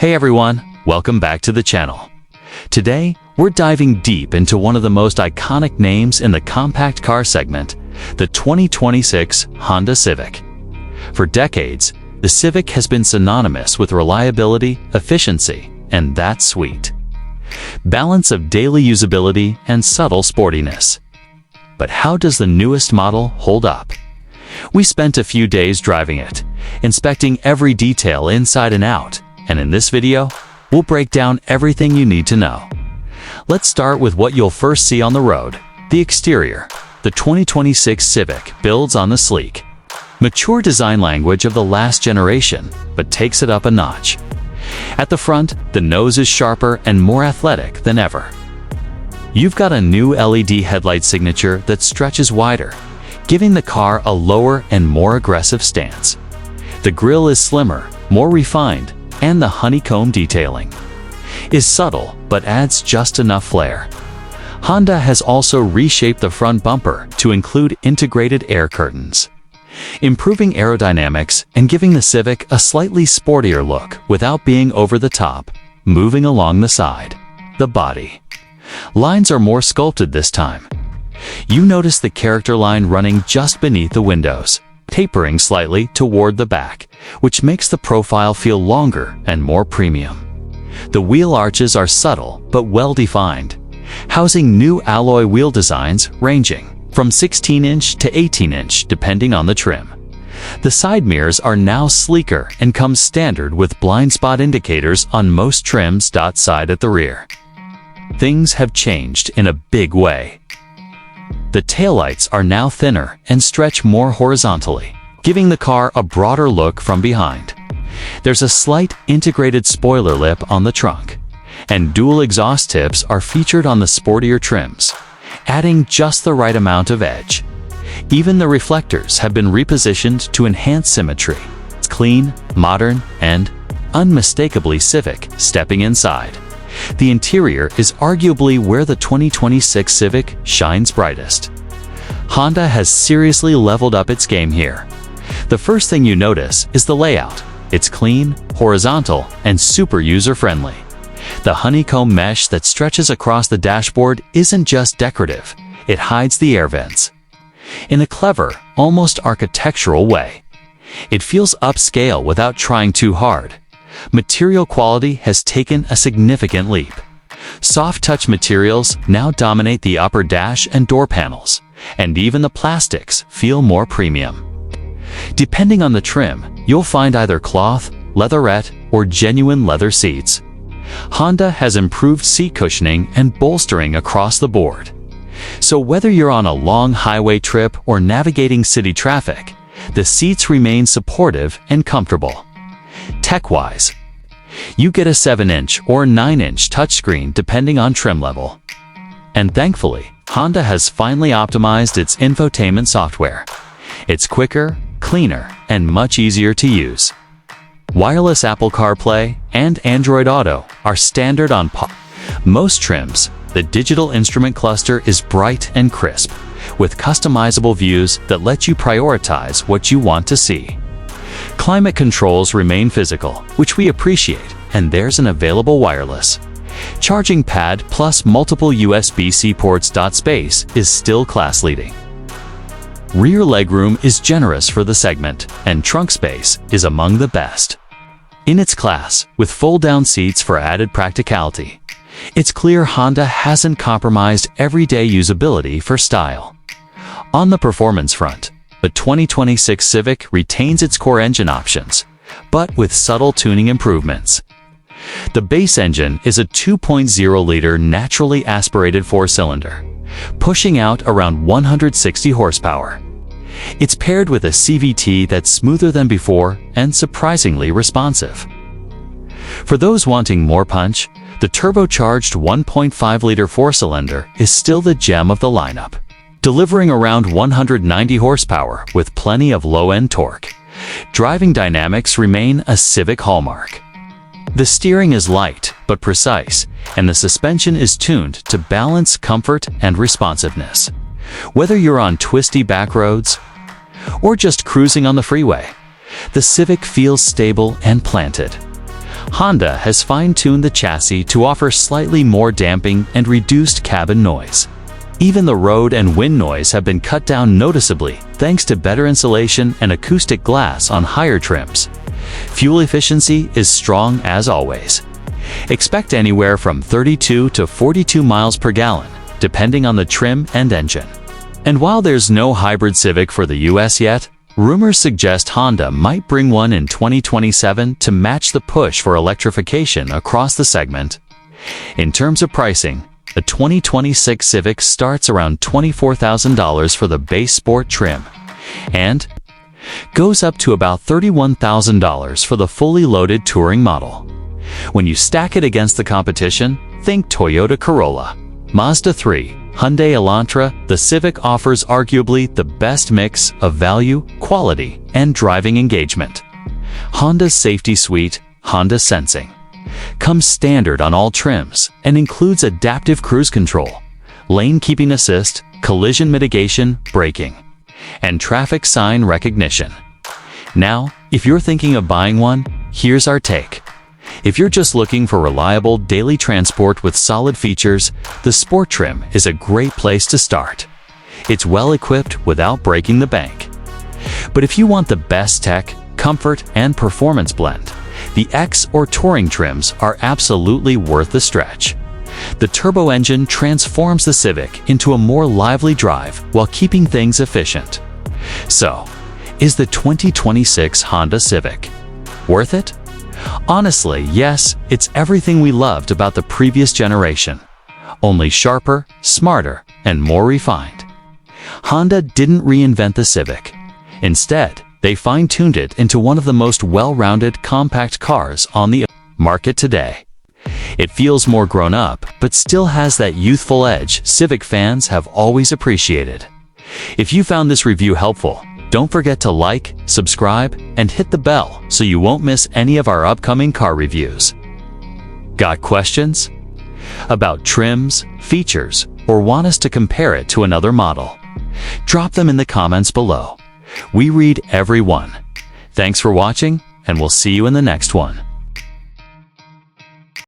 Hey everyone, welcome back to the channel. Today, we're diving deep into one of the most iconic names in the compact car segment, the 2026 Honda Civic. For decades, the Civic has been synonymous with reliability, efficiency, and that's sweet. Balance of daily usability and subtle sportiness. But how does the newest model hold up? We spent a few days driving it, inspecting every detail inside and out, and in this video, we'll break down everything you need to know. Let's start with what you'll first see on the road, the exterior. The 2026 Civic builds on the sleek, mature design language of the last generation, but takes it up a notch. At the front, the nose is sharper and more athletic than ever. You've got a new LED headlight signature that stretches wider, giving the car a lower and more aggressive stance. The grille is slimmer, more refined, and the honeycomb detailing is subtle but adds just enough flair. Honda has also reshaped the front bumper to include integrated air curtains, improving aerodynamics and giving the Civic a slightly sportier look without being over the top. Moving along the side, the body lines are more sculpted this time. You notice the character line running just beneath the windows, tapering slightly toward the back, which makes the profile feel longer and more premium. The wheel arches are subtle but well-defined, housing new alloy wheel designs ranging from 16-inch to 18-inch depending on the trim. The side mirrors are now sleeker and come standard with blind spot indicators on most trims. Side at the rear, things have changed in a big way. The taillights are now thinner and stretch more horizontally, giving the car a broader look from behind. There's a slight integrated spoiler lip on the trunk, and dual exhaust tips are featured on the sportier trims, adding just the right amount of edge. Even the reflectors have been repositioned to enhance symmetry. It's clean, modern, and unmistakably Civic. Stepping inside, the interior is arguably where the 2026 Civic shines brightest. Honda has seriously leveled up its game here. The first thing you notice is the layout. It's clean, horizontal, and super user-friendly. The honeycomb mesh that stretches across the dashboard isn't just decorative, it hides the air vents in a clever, almost architectural way. It feels upscale without trying too hard. Material quality has taken a significant leap. Soft touch materials now dominate the upper dash and door panels, and even the plastics feel more premium. Depending on the trim, you'll find either cloth, leatherette, or genuine leather seats. Honda has improved seat cushioning and bolstering across the board. So whether you're on a long highway trip or navigating city traffic, the seats remain supportive and comfortable. Tech-wise, you get a 7-inch or 9-inch touchscreen depending on trim level. And thankfully, Honda has finally optimized its infotainment software. It's quicker, cleaner, and much easier to use. Wireless Apple CarPlay and Android Auto are standard on most trims. The digital instrument cluster is bright and crisp, with customizable views that let you prioritize what you want to see. Climate controls remain physical, which we appreciate, and there's an available wireless charging pad plus multiple USB-C ports. Space is still class-leading. Rear legroom is generous for the segment, and trunk space is among the best in its class, with fold-down seats for added practicality. It's clear Honda hasn't compromised everyday usability for style. On the performance front, the 2026 Civic retains its core engine options, but with subtle tuning improvements. The base engine is a 2.0-liter naturally aspirated four-cylinder, pushing out around 160 horsepower. It's paired with a CVT that's smoother than before and surprisingly responsive. For those wanting more punch, the turbocharged 1.5-liter four-cylinder is still the gem of the lineup, delivering around 190 horsepower with plenty of low-end torque. Driving dynamics remain a Civic hallmark. The steering is light but precise, and the suspension is tuned to balance comfort and responsiveness. Whether you're on twisty back roads or just cruising on the freeway, the Civic feels stable and planted. Honda has fine-tuned the chassis to offer slightly more damping and reduced cabin noise. Even the road and wind noise have been cut down noticeably thanks to better insulation and acoustic glass on higher trims. Fuel efficiency is strong as always. Expect anywhere from 32 to 42 miles per gallon, depending on the trim and engine. And while there's no hybrid Civic for the US yet, rumors suggest Honda might bring one in 2027 to match the push for electrification across the segment. In terms of pricing, the 2026 Civic starts around $24,000 for the base sport trim and goes up to about $31,000 for the fully loaded touring model. When you stack it against the competition, think Toyota Corolla, Mazda 3, Hyundai Elantra. The Civic offers arguably the best mix of value, quality, and driving engagement. Honda's safety suite, Honda Sensing, comes standard on all trims and includes adaptive cruise control, lane keeping assist, collision mitigation, braking, and traffic sign recognition. Now, if you're thinking of buying one, here's our take. If you're just looking for reliable daily transport with solid features, the sport trim is a great place to start. It's well equipped without breaking the bank. But if you want the best tech, comfort, and performance blend, the X or Touring trims are absolutely worth the stretch. The turbo engine transforms the Civic into a more lively drive while keeping things efficient. So, is the 2026 Honda Civic worth it? Honestly, yes, it's everything we loved about the previous generation, only sharper, smarter, and more refined. Honda didn't reinvent the Civic. Instead, they fine-tuned it into one of the most well-rounded compact cars on the market today. It feels more grown up, but still has that youthful edge Civic fans have always appreciated. If you found this review helpful, don't forget to like, subscribe, and hit the bell so you won't miss any of our upcoming car reviews. Got questions about trims, features, or want us to compare it to another model? Drop them in the comments below. We read every one. Thanks for watching, and we'll see you in the next one.